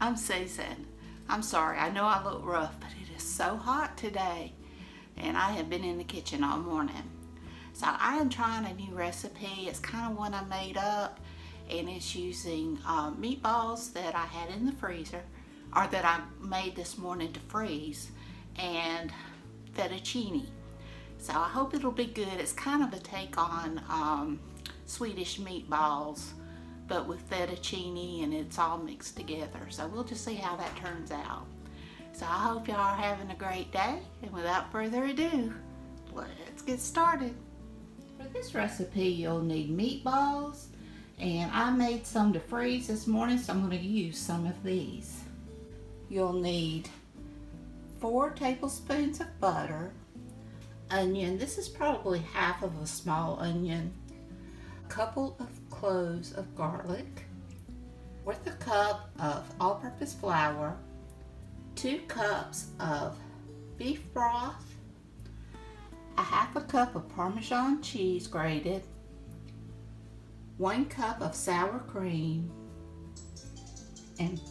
I'm Susan. I'm sorry, I know I look rough, but it is so hot today and I have been in the kitchen all morning. So I am trying a new recipe. It's kind of one I made up, and it's using meatballs that I had in the freezer, or that I made this morning to freeze, and fettuccine. So I hope it'll be good. It's kind of a take on Swedish meatballs, but with fettuccine, and it's all mixed together. So we'll just see how that turns out. So I hope y'all are having a great day, and without further ado, let's get started. For this recipe, you'll need meatballs, and I made some to freeze this morning, so I'm going to use some of these. You'll need 4 tablespoons of butter, onion, this is probably half of a small onion, a couple of cloves of garlic, 1/4 cup of all-purpose flour, 2 cups of beef broth, a 1/2 cup of Parmesan cheese grated, 1 cup of sour cream, and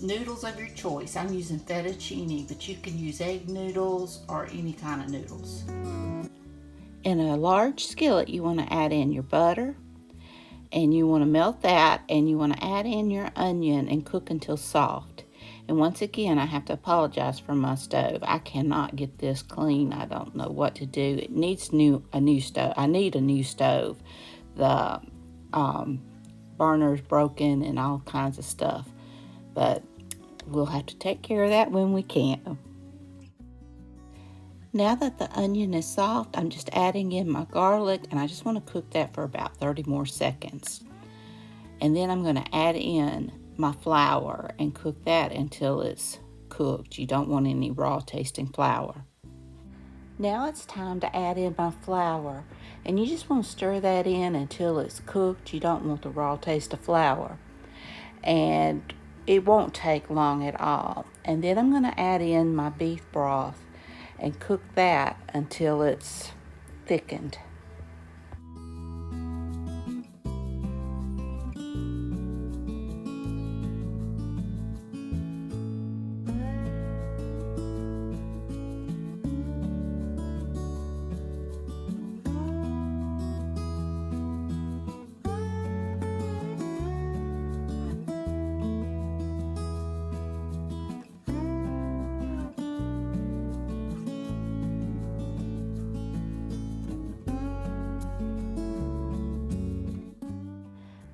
noodles of your choice. I'm using fettuccine, but you can use egg noodles or any kind of noodles. In a large skillet, you want to add in your butter, and you want to melt that, and you want to add in your onion and cook until soft. And once again, I have to apologize for my stove. I cannot get this clean. I don't know what to do. It needs a new stove. I need a new stove. The burner's broken and all kinds of stuff. But we'll have to take care of that when we can. Now that the onion is soft, I'm just adding in my garlic, and I just want to cook that for about 30 more seconds. And then I'm going to add in my flour and cook that until it's cooked. You don't want any raw tasting flour. Now it's time to add in my flour, and you just want to stir that in until it's cooked. You don't want the raw taste of flour. And it won't take long at all. And then I'm going to add in my beef broth and cook that until it's thickened.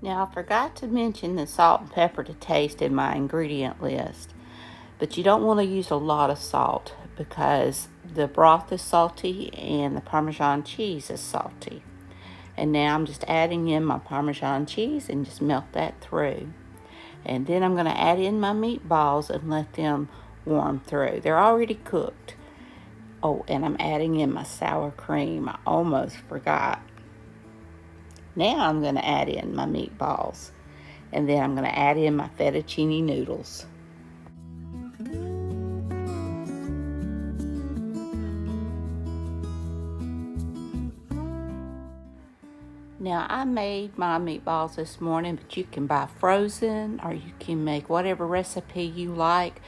Now I forgot to mention the salt and pepper to taste in my ingredient list, but you don't want to use a lot of salt because the broth is salty and the Parmesan cheese is salty. And now I'm just adding in my Parmesan cheese and just melt that through. And then I'm going to add in my meatballs and let them warm through. They're already cooked. Oh, and I'm adding in my sour cream. I almost forgot. Now I'm going to add in my meatballs, and then I'm going to add in my fettuccine noodles. Now I made my meatballs this morning, but you can buy frozen, or you can make whatever recipe you like.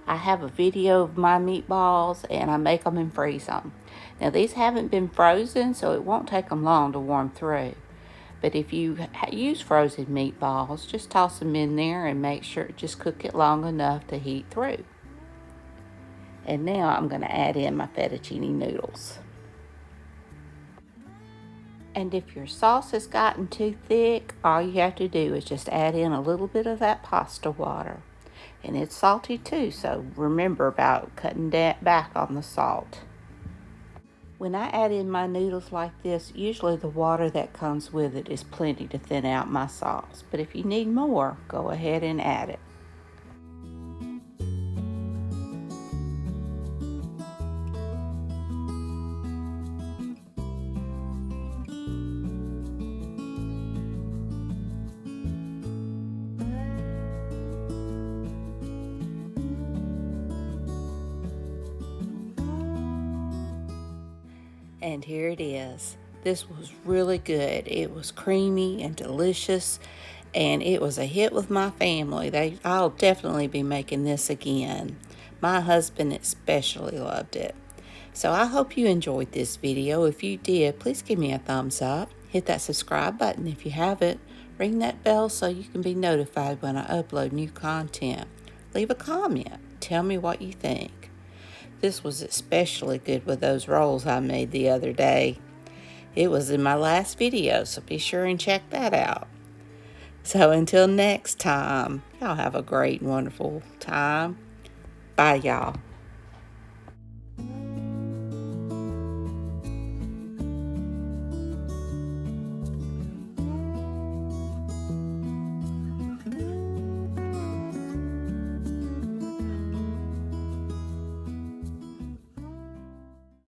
I have a video of my meatballs, and I make them and freeze them. Now these haven't been frozen, so it won't take them long to warm through. But if you use frozen meatballs, just toss them in there and make sure, just cook it long enough to heat through. And now I'm going to add in my fettuccine noodles. And if your sauce has gotten too thick, all you have to do is just add in a little bit of that pasta water. And it's salty too, so remember about cutting that back on the salt. When I add in my noodles like this, usually the water that comes with it is plenty to thin out my sauce. But if you need more, go ahead and add it. And here it is. This was really good. It was creamy and delicious, and it was a hit with my family. I'll definitely be making this again. My husband especially loved it. So I hope you enjoyed this video. If you did, please give me a thumbs up. Hit that subscribe button if you haven't. Ring that bell so you can be notified when I upload new content. Leave a comment. Tell me what you think. This was especially good with those rolls I made the other day. It was in my last video, so be sure and check that out. So until next time, y'all have a great and wonderful time. Bye, y'all.